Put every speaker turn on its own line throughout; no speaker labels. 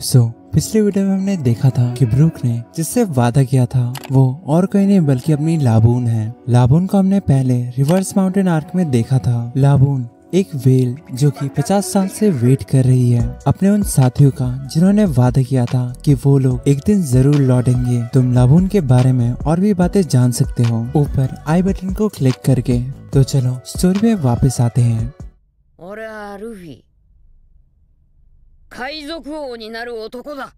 पिछले वीडियो में हमने देखा था कि ब्रूक ने जिससे वादा किया था वो और कोई नहीं बल्कि अपनी लाबून है। लाबून को हमने पहले रिवर्स माउंटेन आर्क में देखा था। लाबून एक वेल जो कि 50 साल से वेट कर रही है अपने उन साथियों का जिन्होंने वादा किया था कि वो लोग एक दिन जरूर लौटेंगे। तुम लाबून के बारे में और भी बातें जान सकते हो ऊपर आई बटन को क्लिक करके। तो चलो स्टोरी में वापस आते हैं।
俺はルフィ、海賊王になる男だ。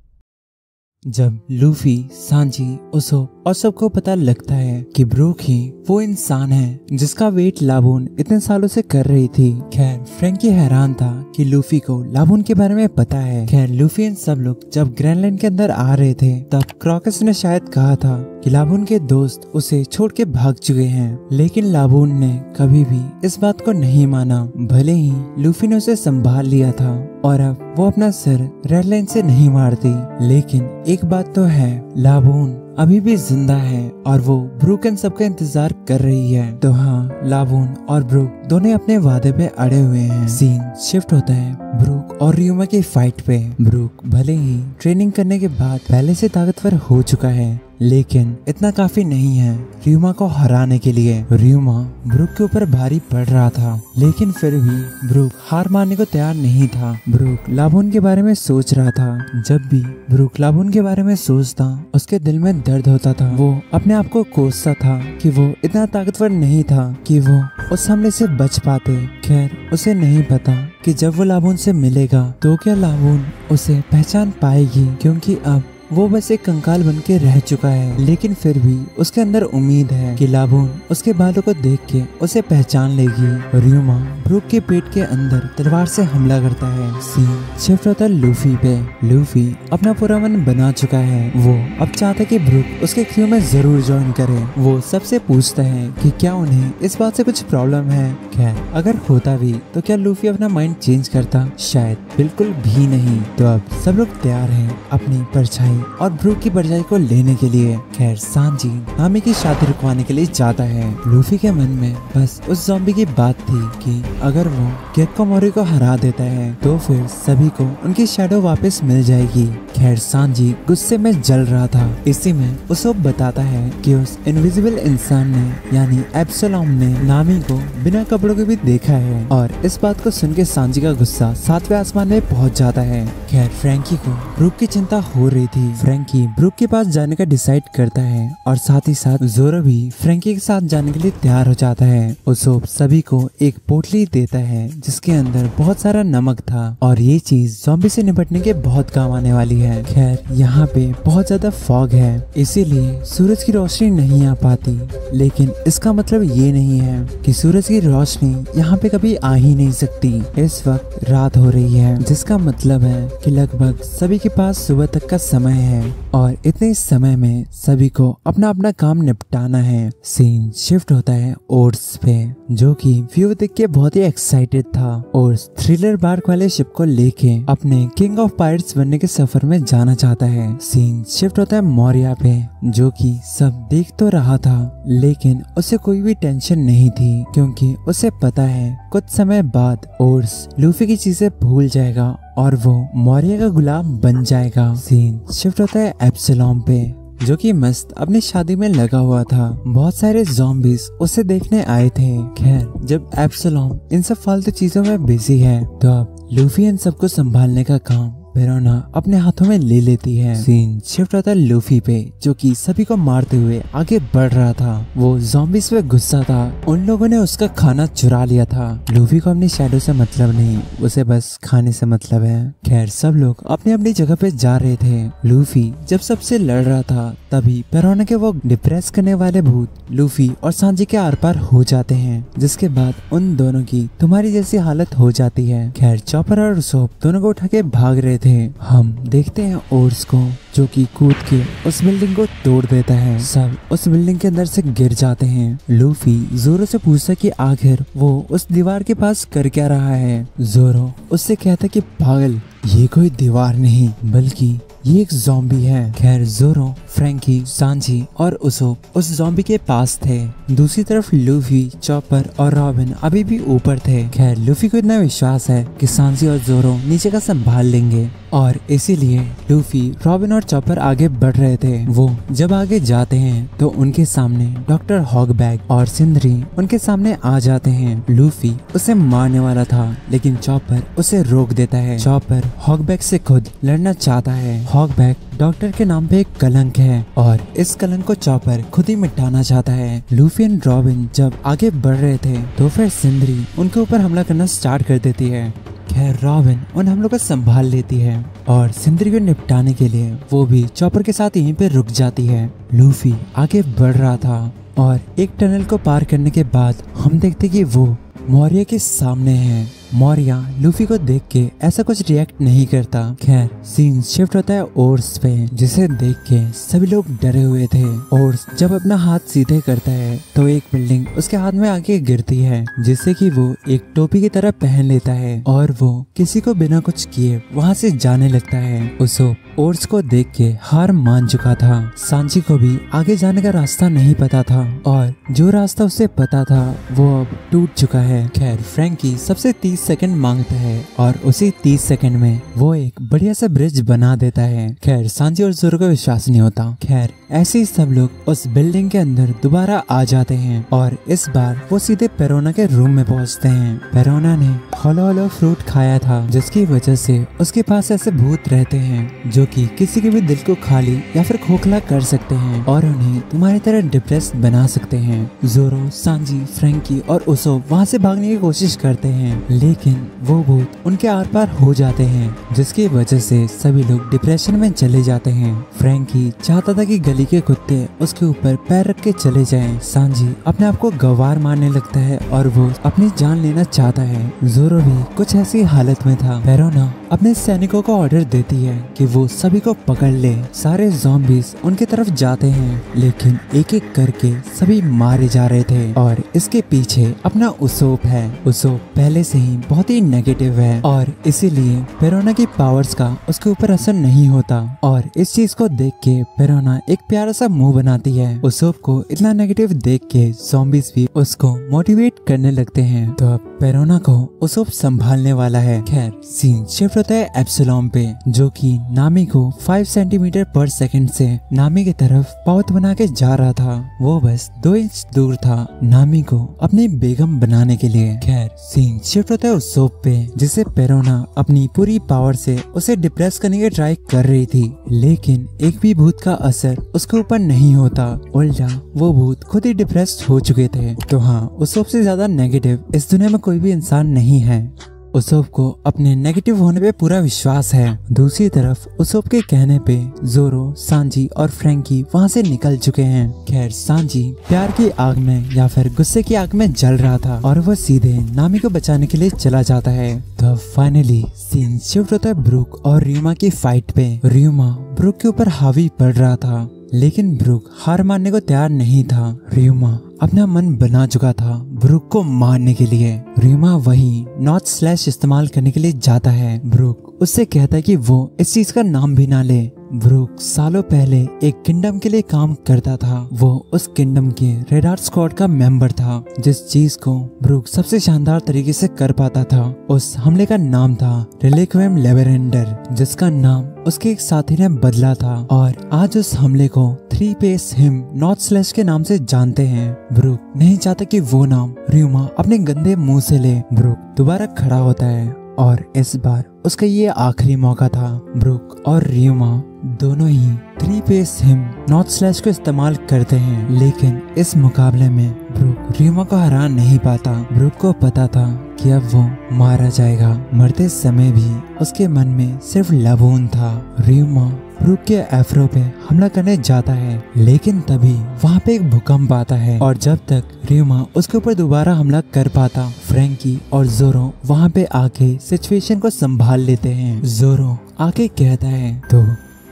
जब लूफी, सांजी, उसोप और सबको पता लगता है कि ब्रूक ही वो इंसान है जिसका वेट लाबून इतने सालों से कर रही थी। खैर फ्रैंकी हैरान था कि लूफी को लाबून के बारे में पता है। खैर लूफी इन सब लोग जब ग्रैंडलैंड के अंदर आ रहे थे तब क्रॉकस ने शायद कहा था कि लाबून के दोस्त उसे छोड़ के भाग चुके हैं, लेकिन लाबून ने कभी भी इस बात को नहीं माना। भले ही लूफी ने उसे संभाल लिया था और अब वो अपना सर रेड लाइन से नहीं मारती, लेकिन एक बात तो है, लाबून अभी भी जिंदा है और वो ब्रूक एंड सबका इंतजार कर रही है। तो हाँ, लाबून और ब्रूक दोनों अपने वादे पे अड़े हुए हैं। सीन शिफ्ट होता है ब्रूक और रियुमा की फाइट पे। ब्रूक भले ही ट्रेनिंग करने के बाद पहले से ताकतवर हो चुका है, लेकिन इतना काफी नहीं है रियुमा को हराने के लिए। रियुमा ब्रूक के ऊपर भारी पड़ रहा था, लेकिन फिर भी ब्रूक हार मानने को तैयार नहीं था। ब्रूक लाबून के बारे में सोच रहा था। जब भी ब्रूक लाबून के बारे में सोचता उसके दिल में दर्द होता था। वो अपने आप को कोसता था कि वो इतना ताकतवर नहीं था कि वो उस हमले से बच पाते। खैर उसे नहीं पता कि जब वो लाबून से मिलेगा तो क्या लाबून उसे पहचान पाएगी, क्योंकि अब वो बस एक कंकाल बन के रह चुका है। लेकिन फिर भी उसके अंदर उम्मीद है कि लाबून उसके बालों को देख के उसे पहचान लेगी। रियुमा ब्रूक के पेट के अंदर तलवार से हमला करता है। सीन शिफ्ट होता है लूफी पे। लूफी अपना पूरा मन बना चुका है। वो अब चाहता है कि ब्रूक उसके क्रू में जरूर ज्वाइन करे। वो सबसे पूछता है कि क्या उन्हें इस बात से कुछ प्रॉब्लम है। खैर अगर होता भी तो क्या लूफी अपना माइंड चेंज करता? शायद बिल्कुल भी नहीं। तो अब सब लोग तैयार हैं अपनी परछाई और ब्रूक की परछाई को लेने के लिए। खैर सांजी नामी की शादी रुकवाने के लिए जाता है। लूफी के मन में बस उस ज़ॉम्बी की बात थी कि अगर वो गेक्को मोरी को हरा देता है तो फिर सभी को उनकी शैडो वापस मिल जाएगी। खैर सांजी गुस्से में जल रहा था। इसी में उसोप बताता है कि उस इनविजिबल इंसान ने यानी एब्सोलॉम ने नामी को बिना कपड़ों के भी देखा है, और इस बात को सुन के सांजी का गुस्सा 7वें आसमान में पहुंच जाता है। खैर फ्रैंकी को ब्रूक की चिंता हो रही थी। फ्रैंकी ब्रूक के पास जाने का डिसाइड करता है और साथ ही साथ जोरो भी फ्रैंकी के साथ जाने के लिए तैयार हो जाता है। उसोप सभी को एक पोटली देता है जिसके अंदर बहुत सारा नमक था और ये चीज ज़ॉम्बी से निपटने के बहुत काम आने वाली है। खैर यहाँ पे बहुत ज्यादा फॉग है, इसीलिए सूरज की रोशनी नहीं आ पाती, लेकिन इसका मतलब ये नहीं है कि सूरज की रोशनी यहाँ पे कभी आ ही नहीं सकती। इस वक्त रात हो रही है, जिसका मतलब है कि लगभग सभी के पास सुबह तक का समय है और इतने समय में सभी को अपना अपना काम निपटाना है। सीन शिफ्ट होता है ओर्स पे, जो कि व्यू देख के बहुत ही एक्साइटेड था। ओर्स थ्रिलर बार्क वाले शिप को लेके अपने किंग ऑफ पायरेट्स बनने के सफर में जाना चाहता है। सीन शिफ्ट होता है मोरिया पे, जो कि सब देख तो रहा था, लेकिन उसे कोई भी टेंशन नहीं थी क्योंकि उसे पता है कुछ समय बाद ओर्स लूफी की चीजें भूल जाएगा और वो मोरिया का गुलाम बन जाएगा। सीन शिफ्ट होता है एब्सोलॉम पे, जो कि मस्त अपनी शादी में लगा हुआ था। बहुत सारे ज़ॉम्बीज उसे देखने आए थे। खैर जब एब्सोलॉम इन सब फालतू चीजों में बिजी है तो अब लूफी इन सबको संभालने का काम पेरोना अपने हाथों में ले लेती है। सीन शिफ्ट होता है लूफी पे, जो कि सभी को मारते हुए आगे बढ़ रहा था। वो ज़ॉम्बीज़ पे गुस्सा था, उन लोगों ने उसका खाना चुरा लिया था। लूफी को अपनी शैडो से मतलब नहीं, उसे बस खाने से मतलब है। खैर सब लोग अपनी अपनी जगह पे जा रहे थे। लूफी जब सबसे लड़ रहा था तभी पेरोना के वो डिप्रेस करने वाले भूत लूफी और सांजी के आर पार हो जाते हैं, जिसके बाद उन दोनों की तुम्हारी जैसी हालत हो जाती है। खैर चॉपर और सोप दोनों को उठा के भाग रहे थे। हम देखते हैं ओर्स को, जो कि कूद के उस बिल्डिंग को तोड़ देता है। सब उस बिल्डिंग के अंदर से गिर जाते हैं। लूफी जोरो से पूछता कि आखिर वो उस दीवार के पास कर क्या रहा है। जोरो उससे कहता कि पागल, ये कोई दीवार नहीं बल्कि ये एक ज़ॉम्बी है। खैर ज़ोरो, फ्रैंकी, सांजी और उसोप उस ज़ॉम्बी के पास थे। दूसरी तरफ लूफी, चॉपर और रॉबिन अभी भी ऊपर थे। खैर लूफी को इतना विश्वास है कि सांजी और ज़ोरो नीचे का संभाल लेंगे और इसीलिए लूफी, रॉबिन और चॉपर आगे बढ़ रहे थे। वो जब आगे जाते हैं तो उनके सामने डॉक्टर हॉगबैक और सिंदरी उनके सामने आ जाते हैं। लूफी उसे मारने वाला था लेकिन चॉपर उसे रोक देता है। चॉपर हॉगबैक से खुद लड़ना चाहता है। हॉगबैक डॉक्टर के नाम पे एक कलंक है और इस कलंक को चॉपर खुद ही मिटाना चाहता है। लूफी और रॉबिन जब आगे बढ़ रहे थे तो फिर सिंदरी उनके ऊपर हमला करना स्टार्ट कर देती है। खैर रॉबिन उन हमलों को संभाल लेती है और सिंदरी को निपटाने के लिए वो भी चॉपर के साथ यहीं पे रुक जाती है। लूफी आगे बढ़ रहा था और एक टनल को पार करने के बाद हम देखते कि वो मौर्य के सामने है। मौर्य लूफी को देख के ऐसा कुछ रिएक्ट नहीं करता। खैर सीन शिफ्ट होता है ओर्स पे, जिसे देख के सभी लोग डरे हुए थे। ओर्स जब अपना हाथ सीधे करता है तो एक बिल्डिंग उसके हाथ में आके गिरती है, जिससे कि वो एक टोपी की तरह पहन लेता है और वो किसी को बिना कुछ किए वहाँ से जाने लगता है। उसोप ओर्स को देख के हार मान चुका था। सांची को भी आगे जाने का रास्ता नहीं पता था और जो रास्ता उसे पता था वो अब टूट चुका है। खैर फ्रैंकी सबसे 30 सेकंड मांगता है और उसी 30 सेकंड में वो एक बढ़िया सा ब्रिज बना देता है। खैर सांची और ज़ोरो को विश्वास नहीं होता। खैर ऐसे ही सब लोग उस बिल्डिंग के अंदर दोबारा आ जाते हैं और इस बार वो सीधे पेरोना के रूम में पहुंचते हैं। पेरोना ने होलो फ्रूट खाया था, जिसकी वजह से उसके पास ऐसे भूत रहते हैं जो कि किसी के भी दिल को खाली या फिर खोखला कर सकते हैं और उन्हें तुम्हारी तरह डिप्रेस्ड बना सकते हैं। ज़ोरो, सांजी, फ्रैंकी और उसोप वहाँ से भागने की कोशिश करते हैं लेकिन वो भूत उनके आर पार हो जाते हैं, जिसकी वजह से सभी लोग डिप्रेशन में चले जाते हैं। फ्रैंकी चाहता था कि गली के कुत्ते उसके ऊपर पैर रख के चले जाएं। सांजी अपने आप को गवार मारने लगता है और वो अपनी जान लेना चाहता है। ज़ोरो भी कुछ ऐसी हालत में था। पेरोना अपने सैनिकों को ऑर्डर देती है कि वो सभी को पकड़ ले। सारे ज़ॉम्बीज उनके तरफ जाते हैं लेकिन एक एक करके सभी मारे जा रहे थे और इसके पीछे अपना उसोप है। उसोप पहले से ही बहुत ही नेगेटिव है और इसीलिए पेरोना की पावर्स का उसके ऊपर असर नहीं होता और इस चीज को देख के पेरोना एक प्यारा सा मुंह बनाती है। उसोप को इतना नेगेटिव देख के ज़ॉम्बीज भी उसको मोटिवेट करने लगते हैं। तो अब पेरोना को उसोप संभालने वाला है। खैर सीन शिफ्ट होता है एप्सिलॉन पे, जो कि नामी को 5 सेंटीमीटर पर सेकंड से नामी की तरफ पाउथ बना के जा रहा था। वो बस 2 इंच दूर था नामी को अपनी बेगम बनाने के लिए। खैर सीन शिफ्ट होता है उसोप पे, जिसे पेरोना अपनी पूरी पावर से उसे डिप्रेस करने की ट्राई कर रही थी लेकिन एक भी भूत का असर उसके ऊपर नहीं होता। उल्टा वो भूत खुद ही डिप्रेस्ड हो चुके थे। तो हाँ, उसोप से ज्यादा नेगेटिव इस दुनिया में कोई भी इंसान नहीं है। उसोप को अपने नेगेटिव होने पे पूरा विश्वास है। दूसरी तरफ उसोप के कहने पे ज़ोरो, सांजी और फ्रैंकी वहाँ से निकल चुके हैं। खैर सांजी प्यार की आग में या फिर गुस्से की आग में जल रहा था और वो सीधे नामी को बचाने के लिए चला जाता है। तो फाइनली सीन शिफ्ट होता है ब्रूक और रियुमा की फाइट पे। रियुमा ब्रूक के ऊपर हावी पड़ रहा था लेकिन ब्रूक हार मानने को तैयार नहीं था। रियुमा अपना मन बना चुका था ब्रूक को मारने के लिए। रियुमा वही नॉट स्लैश इस्तेमाल करने के लिए जाता है। ब्रूक उससे कहता है कि वो इस चीज का नाम भी ना ले। ब्रूक सालों पहले एक किंगडम के लिए काम करता था। वो उस किंगडम के रेड आर्ट स्क्वाड का मेंबर था। जिस चीज को ब्रूक सबसे शानदार तरीके से कर पाता था, उस हमले का नाम था रिलिक्वियम लेवेरेंडर, जिसका नाम उसके एक साथी ने बदला था और आज उस हमले को 3 पेस हिम नॉट स्लैश के नाम से जानते हैं। ब्रूक नहीं चाहता कि वो नाम रियुमा अपने गंदे मुंह से ले। ब्रूक दोबारा खड़ा होता है और इस बार उसका ये आखिरी मौका था। ब्रूक और रियुमा दोनों ही 3 पेस हिम नॉट स्लैश को इस्तेमाल करते हैं लेकिन इस मुकाबले में ब्रूक रियुमा को हरा नहीं पाता। ब्रूक को पता था कि अब वो मारा जाएगा। मरते समय भी उसके मन में सिर्फ लबून था। रियुमा ब्रूक के एफ्रो पे हमला करने जाता है लेकिन तभी वहाँ पे एक भूकंप आता है और जब तक रियुमा उसके ऊपर दोबारा हमला कर पाता, फ्रैंकी और ज़ोरो वहाँ पे आके सिचुएशन को संभाल लेते हैं। ज़ोरो आके कहता है, तो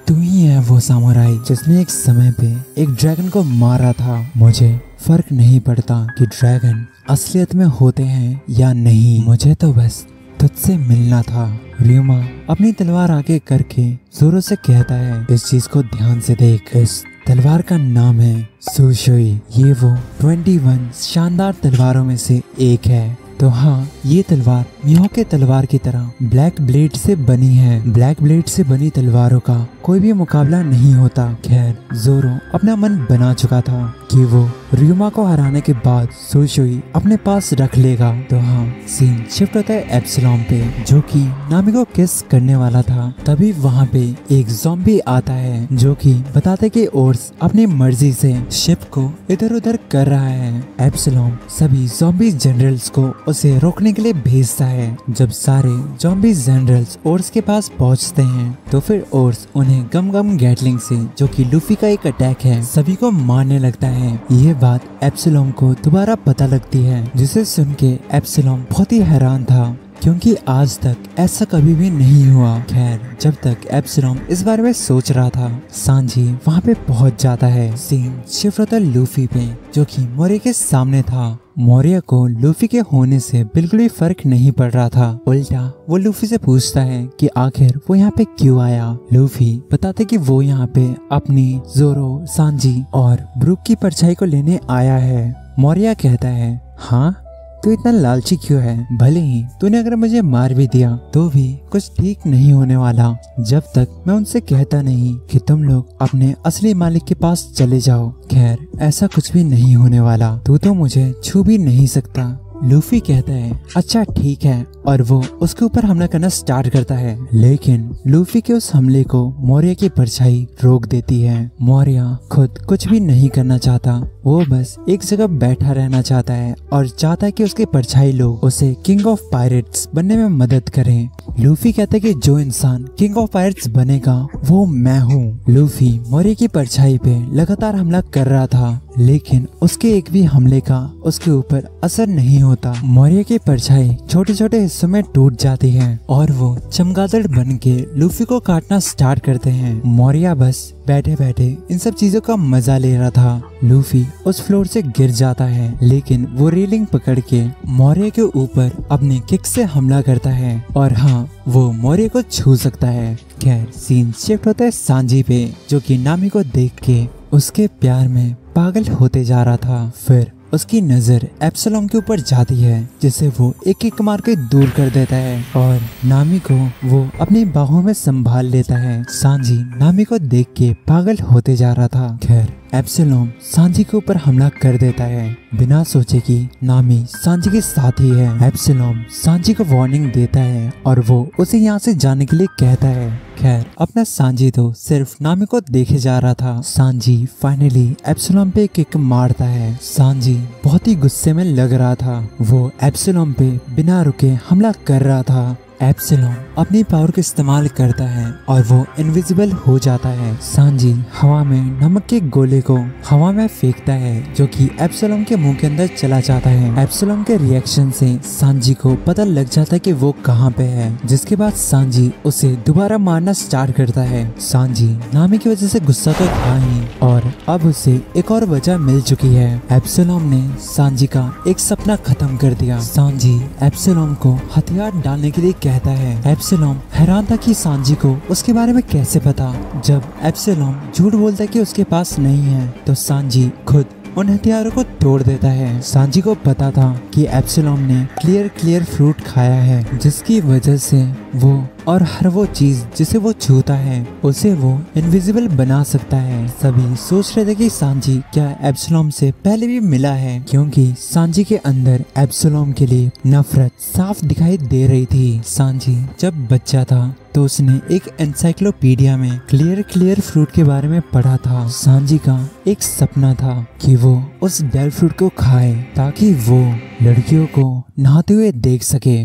तू ही है वो सामुराई जिसने एक समय पे एक ड्रैगन को मारा था। मुझे फर्क नहीं पड़ता कि ड्रैगन असलियत में होते हैं या नहीं, मुझे तो बस तुझसे मिलना था। रियुमा अपनी तलवार आगे करके जोरो से कहता है, इस चीज को ध्यान से देख, इस तलवार का नाम है सुशोई। ये वो 21 शानदार तलवारों में से एक है। तो हाँ, ये तलवार मिहो के तलवार की तरह ब्लैक ब्लेड से बनी है। ब्लैक ब्लेड से बनी तलवारों का कोई भी मुकाबला नहीं होता। खैर, जोरो अपना मन बना चुका था कि वो रियुमा को हराने के बाद सुशोई अपने पास रख लेगा। तो हाँ, सीन शिफ्ट होता है एप्सिलॉन पे, जो कि नामी को किस करने वाला था। तभी वहाँ पे एक ज़ॉम्बी आता है जो कि बताते कि ओर्स अपनी मर्जी से शिप को इधर उधर कर रहा है। एप्सिलॉन सभी ज़ॉम्बी जनरल्स को उसे रोकने के लिए भेजता है। जब सारे ज़ॉम्बी जनरल्स ओर्स के पास पहुँचते हैं तो फिर ओर्स उन्हें गम गम गैटलिंग से, जो कि लूफी का एक अटैक है, सभी को मारने लगता है। ये बात एप्सिलॉन को दोबारा पता लगती है, जिसे सुन के एप्सिलॉन बहुत ही हैरान था क्योंकि आज तक ऐसा कभी भी नहीं हुआ। खैर, जब तक एप्सिलॉन इस बारे में सोच रहा था, सांजी वहाँ पे पहुँच जाता है। सीन शिफ्ट होता है लूफी पे, जो कि मोरिया के सामने था। मोरिया को लूफी के होने से बिल्कुल भी फर्क नहीं पड़ रहा था। उल्टा वो लूफी से पूछता है कि आखिर वो यहाँ पे क्यों आया। लूफी बताते कि वो यहाँ पे अपनी जोरो, सांजी और ब्रूक की परछाई को लेने आया है। मोरिया कहता है, हाँ तू इतना लालची क्यों है? भले ही तूने अगर मुझे मार भी दिया तो भी कुछ ठीक नहीं होने वाला, जब तक मैं उनसे कहता नहीं कि तुम लोग अपने असली मालिक के पास चले जाओ। खैर, ऐसा कुछ भी नहीं होने वाला, तू तो मुझे छू भी नहीं सकता। लूफी कहता है, अच्छा ठीक है, और वो उसके ऊपर हमला करना स्टार्ट करता है। लेकिन लूफी के उस हमले को मोरिया की परछाई रोक देती है। मोरिया खुद कुछ भी नहीं करना चाहता, वो बस एक जगह बैठा रहना चाहता है और चाहता है कि उसके परछाई लोग उसे किंग ऑफ पायरेट्स बनने में मदद करें। लूफी कहता है कि जो इंसान किंग ऑफ पायरेट्स बनेगा वो मैं हूँ। लूफी मोरिया की परछाई पे लगातार हमला कर रहा था, लेकिन उसके एक भी हमले का उसके ऊपर असर नहीं होता। मोरिया की परछाई छोटे छोटे हिस्सों में टूट जाती है और वो चमगादड़ बन के लूफी को काटना स्टार्ट करते हैं। मोरिया बस बैठे बैठे इन सब चीजों का मजा ले रहा था। लूफी उस फ्लोर से गिर जाता है, लेकिन वो रेलिंग पकड़ के मोरिया के ऊपर अपनी किक से हमला करता है और हाँ, वो मोरिया को छू सकता है। खैर, सीन शिफ्ट होता है सांजी पे, जो कि नामी को देख के उसके प्यार में पागल होते जा रहा था। फिर उसकी नजर एप्सिलॉन के ऊपर जाती है, जिसे वो एक एक मार के दूर कर देता है और नामी को वो अपनी बाहों में संभाल लेता है। सांजी नामी को देख के पागल होते जा रहा था। खैर, एप्सिलॉन सांजी के ऊपर हमला कर देता है बिना सोचे कि नामी सांजी के साथ ही है। एप्सिलॉन सांजी को वार्निंग देता है और वो उसे यहाँ से जाने के लिए कहता है। खैर, अपना सांजी तो सिर्फ नामी को देखे जा रहा था। सांजी फाइनली एप्सिलॉन पे किक मारता है। सांजी बहुत ही गुस्से में लग रहा था, वो एप्सिलॉन पे बिना रुके हमला कर रहा था। एप्सिलॉन अपनी पावर का इस्तेमाल करता है और वो इनविजिबल हो जाता है। सांजी हवा में नमक के गोले को हवा में फेंकता है, जो कि एप्सिलॉन के मुंह के अंदर चला जाता है। एप्सिलॉन के रिएक्शन से सांजी को पता लग जाता है कि वो कहाँ पे है, जिसके बाद सांजी उसे दोबारा मारना स्टार्ट करता है। सांजी नामी की वजह से गुस्सा तो था ही, और अब उसे एक और वजह मिल चुकी है। एप्सिलॉन ने सांजी का एक सपना खत्म कर दिया। सांजी एप्सिलॉन को हथियार डालने के लिए कहता है। एप्सिलॉन हैरान था कि सांजी को उसके बारे में कैसे पता। जब एप्सिलॉन झूठ बोलता है कि उसके पास नहीं है, तो सांजी खुद उन हथियारों को तोड़ देता है। सांजी को पता था कि एप्सिलॉन ने क्लियर फ्रूट खाया है, जिसकी वजह से वो और हर वो चीज जिसे वो छूता है उसे वो इनविजिबल बना सकता है। सभी सोच रहे थे कि सांजी क्या एप्सिलॉन से पहले भी मिला है, क्योंकि सांजी के अंदर एप्सिलॉन के लिए नफरत साफ दिखाई दे रही थी। सांजी जब बच्चा था तो उसने एक एनसाइक्लोपीडिया में क्लियर फ्रूट के बारे में पढ़ा था। सांजी का एक सपना था कि वो उस डेल फ्रूट को खाए ताकि वो लड़कियों को नहाते हुए देख सके।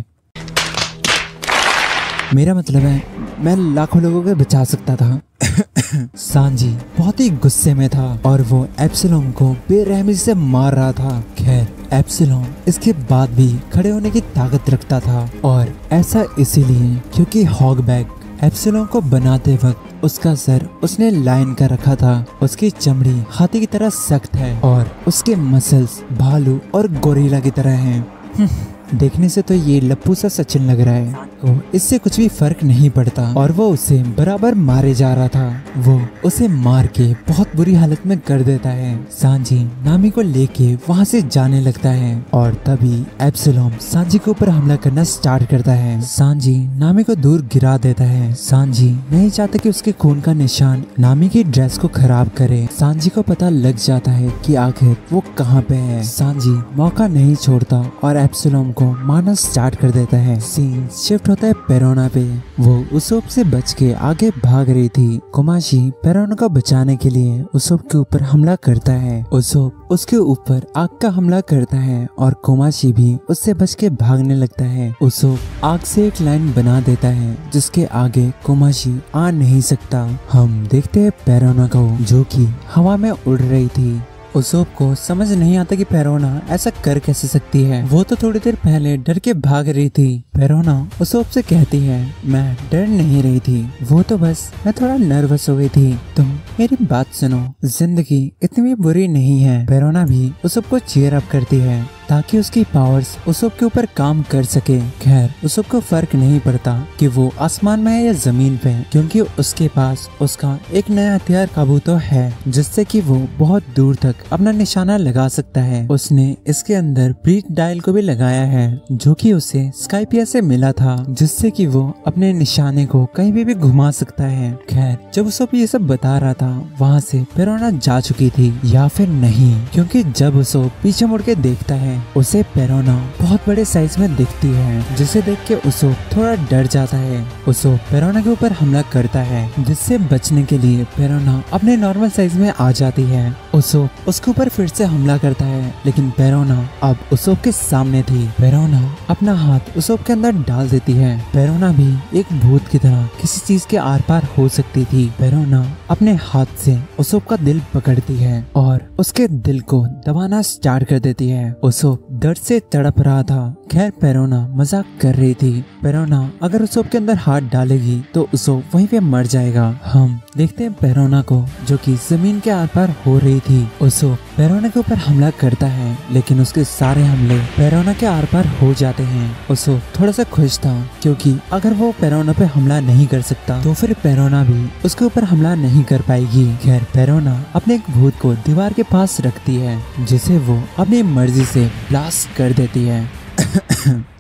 मेरा मतलब है, मैं लाखों लोगों को बचा सकता था। सांजी बहुत ही गुस्से में था और वो एप्सिलॉन को बेरहमी से मार रहा था। खैर, एप्सिलॉन इसके बाद भी खड़े होने की ताकत रखता था, और ऐसा इसीलिए क्योंकि हॉगबैग एप्सिलॉन को बनाते वक्त उसका सर उसने लायन का रखा था। उसकी चमड़ी हाथी की तरह सख्त है और उसके मसल्स भालू और गोरिल्ला की तरह हैं। देखने से तो ये लप्पू सा सचिन लग रहा है, तो इससे कुछ भी फर्क नहीं पड़ता और वो उसे बराबर मारे जा रहा था। वो उसे मार के बहुत बुरी हालत में कर देता है। सांजी नामी को लेके वहाँ से जाने लगता है और तभी एब्सलोम सांजी के ऊपर हमला करना स्टार्ट करता है। सांजी नामी को दूर गिरा देता है। सांजी नहीं चाहता कि उसके खून का निशान नामी की ड्रेस को खराब करे। सांजी को पता लग जाता है कि आखिर वो कहाँ पे है। सांजी मौका नहीं छोड़ता और एब्सलोम को मारना स्टार्ट कर देता है। सीन शिफ्ट होता है पेरोना पे। वो उसोप से बच के आगे भाग रही थी। कोमाशी पेरोना को बचाने के लिए उसोप के ऊपर हमला करता है। उसोप उसके ऊपर आग का हमला करता है और कोमाशी भी उससे बच के भागने लगता है। उसोप आग से एक लाइन बना देता है जिसके आगे कोमाशी आ नहीं सकता। हम देखते हैं पेरोना को जो कि हवा में उड़ रही थी। उसोप को समझ नहीं आता कि पेरोना ऐसा कर कैसे सकती है। वो तो थोड़ी देर पहले डर के भाग रही थी। पेरोना उसोप से कहती है मैं डर नहीं रही थी, वो तो बस मैं थोड़ा नर्वस हो गई थी। तुम मेरी बात सुनो, जिंदगी इतनी भी बुरी नहीं है। पेरोना भी उसोप को चीयर अप करती है ताकि उसकी पावर्स उसोप के ऊपर काम कर सके। खैर उसोप को फर्क नहीं पड़ता कि वो आसमान में है या जमीन पे, क्योंकि उसके पास उसका एक नया हथियार काबूतो है जिससे कि वो बहुत दूर तक अपना निशाना लगा सकता है। उसने इसके अंदर ब्रीथ डायल को भी लगाया है जो कि उसे स्काइपिया से मिला था, जिससे कि वो अपने निशाने को कहीं भी घुमा सकता है। खैर जब उसोप ये सब बता रहा था वहाँ से पेरोना जा चुकी थी या फिर नहीं, क्योंकि जब उसोप पीछे मुड़ के देखता है उसे पेरोना बहुत बड़े साइज में दिखती है, जिसे देख के उसोप थोड़ा डर जाता है। उसोप पेरोना के ऊपर हमला करता है जिससे बचने के लिए पेरोना अपने नॉर्मल साइज में आ जाती है। उसोप उसके ऊपर फिर से हमला करता है लेकिन पेरोना अब उसोप के सामने थी। पेरोना अपना हाथ उसोप के अंदर डाल देती है। पेरोना भी एक भूत की तरह किसी चीज के आर पार हो सकती थी। पेरोना अपने हाथ से उसोप का दिल पकड़ती है और उसके दिल को दबाना स्टार्ट कर देती है। उसोप दर्द से तड़प रहा था। खैर पेरोना मजाक कर रही थी। पेरोना अगर उसोप के अंदर हाथ डालेगी तो उसोप वहीं पे मर जाएगा। हम देखते हैं पेरोना को जो कि जमीन के आर पार हो रही थी। उसोप पेरोना के ऊपर हमला करता है लेकिन उसके सारे हमले पेरोना के आर पार हो जाते हैं। उसोप थोड़ा सा खुश था क्योंकि अगर वो पेरोना पे हमला नहीं कर सकता तो फिर पेरोना भी उसके ऊपर हमला नहीं कर पाएगी। खैर पेरोना अपने एक भूत को दीवार के पास रखती है जिसे वो अपनी मर्जी से ब्लास्ट कर देती है।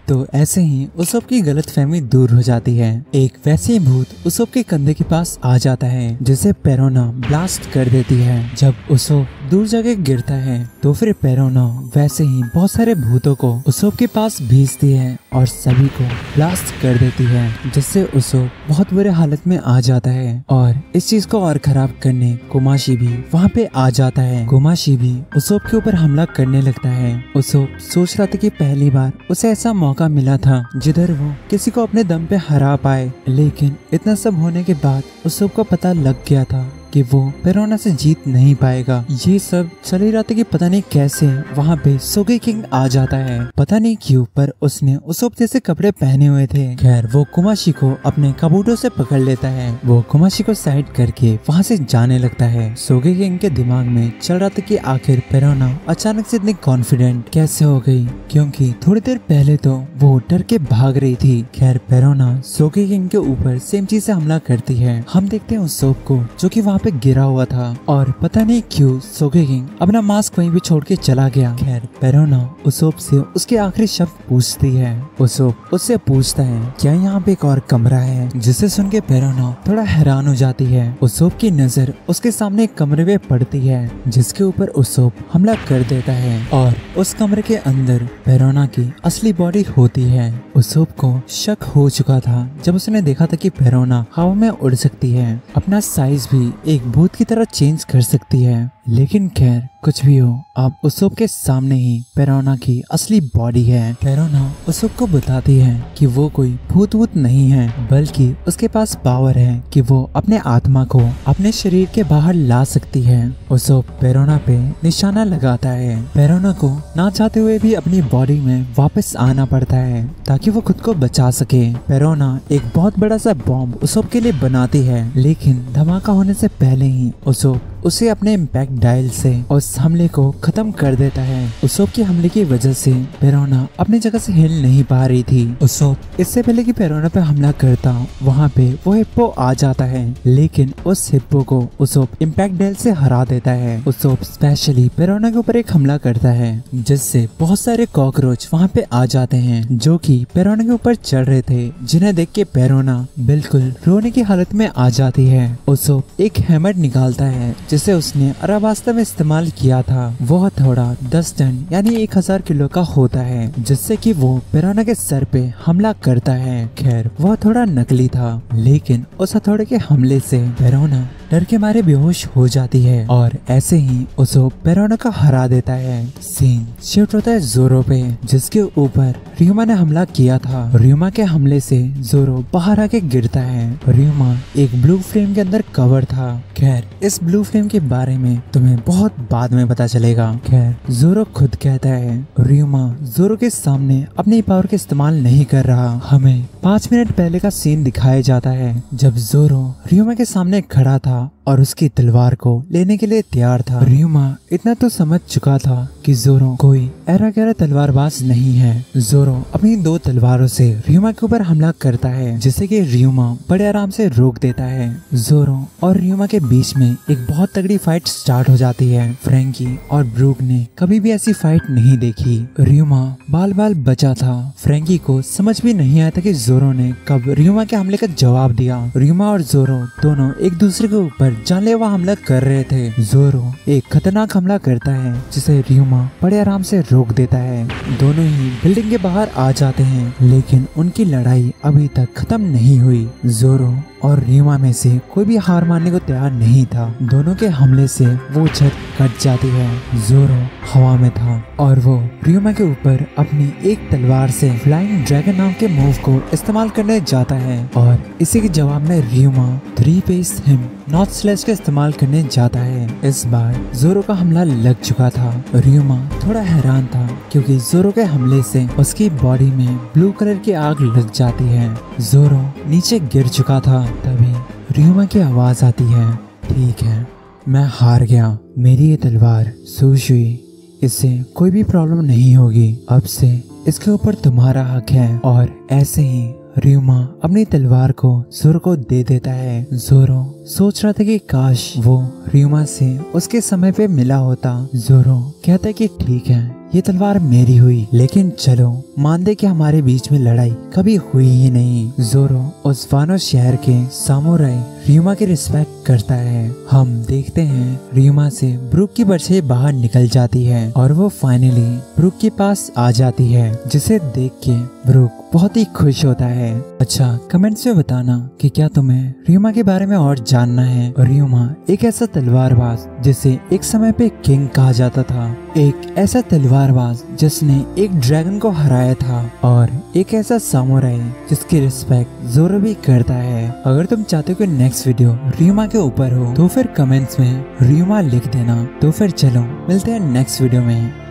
तो ऐसे ही उसोप की गलतफहमी दूर हो जाती है। एक वैसे ही भूत उसोप के कंधे के पास आ जाता है जिसे पेरोना ब्लास्ट कर देती है। जब उसोप दूर जगह गिरता है तो फिर पेरोना वैसे ही बहुत सारे भूतों को उसोप के पास भेजती है और सभी को ब्लास्ट कर देती है, जिससे उसोप बहुत बुरे हालत में आ जाता है। और इस चीज को और खराब करने कोमाशी भी वहाँ पे आ जाता है। कोमाशी भी उसोप के ऊपर हमला करने लगता है। उसोप सोच रहा था कि पहली बार उसे ऐसा मौका मिला था जिधर वो किसी को अपने दम पे हरा पाए, लेकिन इतना सब होने के बाद उसोप को पता लग गया था कि वो पेरोना से जीत नहीं पाएगा। ये सब चल ही रहा था कि पता नहीं कैसे वहाँ पे सोगे किंग आ जाता है। पता नहीं क्यों पर उसने उसोप जैसे कपड़े पहने हुए थे। खैर वो कोमाशी को अपने काबूटो से पकड़ लेता है। वो कोमाशी को साइड करके वहाँ से जाने लगता है। सोगे किंग के दिमाग में चल रहा था कि आखिर पेरोना अचानक से इतनी कॉन्फिडेंट कैसे हो गई, क्योंकि थोड़ी देर पहले तो वो डर के भाग रही थी। खैर पेरोना सोगे किंग के ऊपर सेम चीज से हमला करती है। हम देखते हैं उसोप को जो कि पे गिरा हुआ था और पता नहीं क्यों सोगे किंग अपना मास्क वहीं भी छोड़ के चला गया। खैर पेरोना उसोप से उसके आखिरी शब्द पूछती है। उसोप उससे पूछता है क्या यहाँ पे एक और कमरा है, जिसे सुन के पेरोना थोड़ा हैरान हो जाती है। उसोप की नजर उसके सामने एक कमरे में पड़ती है जिसके ऊपर उसोप हमला कर देता है और उस कमरे के अंदर पेरोना की असली बॉडी होती है। उसोप को शक हो चुका था जब उसने देखा था कि पेरोना हवा में उड़ सकती है, अपना साइज भी एक भूत की तरह चेंज कर सकती है। लेकिन खैर कुछ भी हो, अब उसोप के सामने ही पेरोना की असली बॉडी है। पेरोना उसोप को बताती है कि वो कोई भूत वूत नहीं है, बल्कि उसके पास पावर है कि वो अपने आत्मा को अपने शरीर के बाहर ला सकती है। उसोप पेरोना पे निशाना लगाता है। पेरोना को ना चाहते हुए भी अपनी बॉडी में वापस आना पड़ता है ताकि वो खुद को बचा सके। पेरोना एक बहुत बड़ा सा बॉम्ब उसोप के लिए बनाती है, लेकिन धमाका होने से पहले ही उसोप उसे अपने इम्पैक्ट डायल से उस हमले को खत्म कर देता है। उसोप के हमले की वजह से पेरोना अपनी जगह से हिल नहीं पा रही थी। उसोप इससे पहले कि पेरोना पे हमला करता वहाँ पे वो हिप्पो आ जाता है, लेकिन उस हिप्पो को उसोप इम्पैक्ट डायल से हरा देता है। उसोप स्पेशली पेरोना के ऊपर एक हमला करता है जिससे बहुत सारे कॉकरोच वहाँ पे आ जाते हैं जो कि पेरोना के ऊपर चढ़ रहे थे, जिन्हें देख के पेरोना बिल्कुल रोने की हालत में आ जाती है। उसोप एक हैमर निकालता है जिसे उसने अराबास्ता में इस्तेमाल किया था। वह थोड़ा 10 टन यानी 1000 किलो का होता है, जिससे कि वो पेरोना के सर पे हमला करता है। खैर वह थोड़ा नकली था, लेकिन उस हथौड़े के हमले से पेरोना डर के मारे बेहोश हो जाती है और ऐसे ही उसो पेरोना का हरा देता है। सीन शिफ्ट होता है जोरो पे, जिसके ऊपर रियुमा ने हमला किया था। रियुमा के हमले से जोरो बाहर आके गिरता है। रियुमा एक ब्लू फ्रेम के अंदर कवर था। खैर इस ब्लू फ्रेम के बारे में तुम्हें बहुत बाद में पता चलेगा। खैर जोरो खुद कहता है रियुमा जोरो के सामने अपनी पावर का इस्तेमाल नहीं कर रहा। हमें 5 मिनट पहले का सीन दिखाया जाता है जब जोरो रियुमा के सामने खड़ा था और उसकी तलवार को लेने के लिए तैयार था। रियुमा इतना तो समझ चुका था कि जोरो कोई ऐरा गैरा तलवारबाज नहीं है। जोरो अपनी 2 तलवारों से रियुमा के ऊपर हमला करता है, जिसे कि रियुमा बड़े आराम से रोक देता है। जोरो और रियुमा के बीच में एक बहुत तगड़ी फाइट स्टार्ट हो जाती है। फ्रैंकी और ब्रूक ने कभी भी ऐसी फाइट नहीं देखी। रियुमा बाल बाल बचा था। फ्रैंकी को समझ भी नहीं आया था कि जोरो ने कब रियुमा के हमले का जवाब दिया। रियुमा और जोरो दोनों एक दूसरे के ऊपर जानलेवा हमला कर रहे थे। जोरो एक खतरनाक हमला करता है जिसे रियुमा बड़े आराम से रोक देता है। दोनों ही बिल्डिंग के बाहर आ जाते हैं, लेकिन उनकी लड़ाई अभी तक खत्म नहीं हुई। जोरो और रियुमा में से कोई भी हार मानने को तैयार नहीं था। दोनों के हमले से वो छत कट जाती है। जोरो हवा में था और वो रियुमा के ऊपर अपनी एक तलवार से फ्लाइंग ड्रैगन नाम के मूव को इस्तेमाल करने जाता है और इसी के जवाब में रियुमा 3 पेस हिम नॉर्थ स्लैश का इस्तेमाल करने जाता है। इस बार जोरो का हमला लग चुका था। रियुमा थोड़ा हैरान था क्योंकि जोरो के हमले से उसकी बॉडी में ब्लू कलर की आग लग जाती है। जोरो नीचे गिर चुका था। तभी रियुमा की आवाज आती है, ठीक है मैं हार गया, मेरी ये तलवार सुशुई, इससे कोई भी प्रॉब्लम नहीं होगी, अब से इसके ऊपर तुम्हारा हक है। और ऐसे ही रियुमा अपनी तलवार को जोरो को दे देता है। जोरो सोच रहा था कि काश वो रियुमा से उसके समय पे मिला होता। जोरो कहता है कि ठीक है ये तलवार मेरी हुई, लेकिन चलो मान दे कि हमारे बीच में लड़ाई कभी हुई ही नहीं। जोरो उस वानो शहर के सामुराई रियुमा की रिस्पेक्ट करता है। हम देखते हैं रियुमा से ब्रूक की परछाई बाहर निकल जाती है और वो फाइनली ब्रूक के पास आ जाती है, जिसे देख के ब्रूक बहुत ही खुश होता है। अच्छा कमेंट्स में बताना कि क्या तुम्हें रियुमा के बारे में और जानना है। रियुमा एक ऐसा तलवारबाज जिसे एक समय पे किंग कहा जाता था, एक ऐसा तलवारबाज जिसने एक ड्रैगन को हराया था और एक ऐसा सामुराई जिसकी रिस्पेक्ट जोरो भी करता है। अगर तुम चाहते हो कि नेक्स्ट वीडियो रियुमा के ऊपर हो तो फिर कमेंट्स में रियुमा लिख देना। तो फिर चलो मिलते हैं नेक्स्ट वीडियो में।